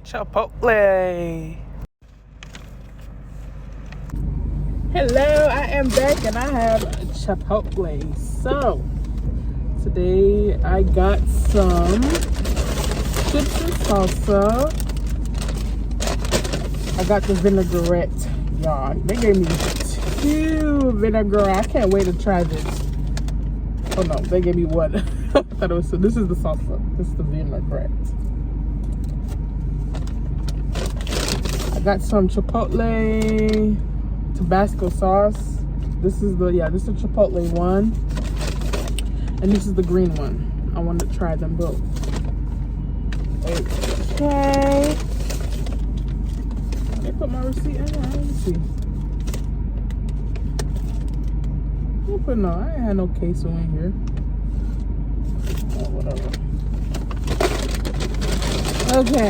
Chipotle. Hello, I am back and I have Chipotle. So today I got some chips and salsa. I got the vinaigrette, y'all. They gave me 2 vinaigrette. I can't wait to try this. Oh no, they gave me 1. I thought it was, so this is the salsa. This is the vinaigrette. I got some Chipotle Tabasco sauce. This is the Chipotle one. And this is the green one. I wanted to try them both. Okay. They put my receipt in there. Let me see. I ain't had no queso in here. Oh, whatever. Okay.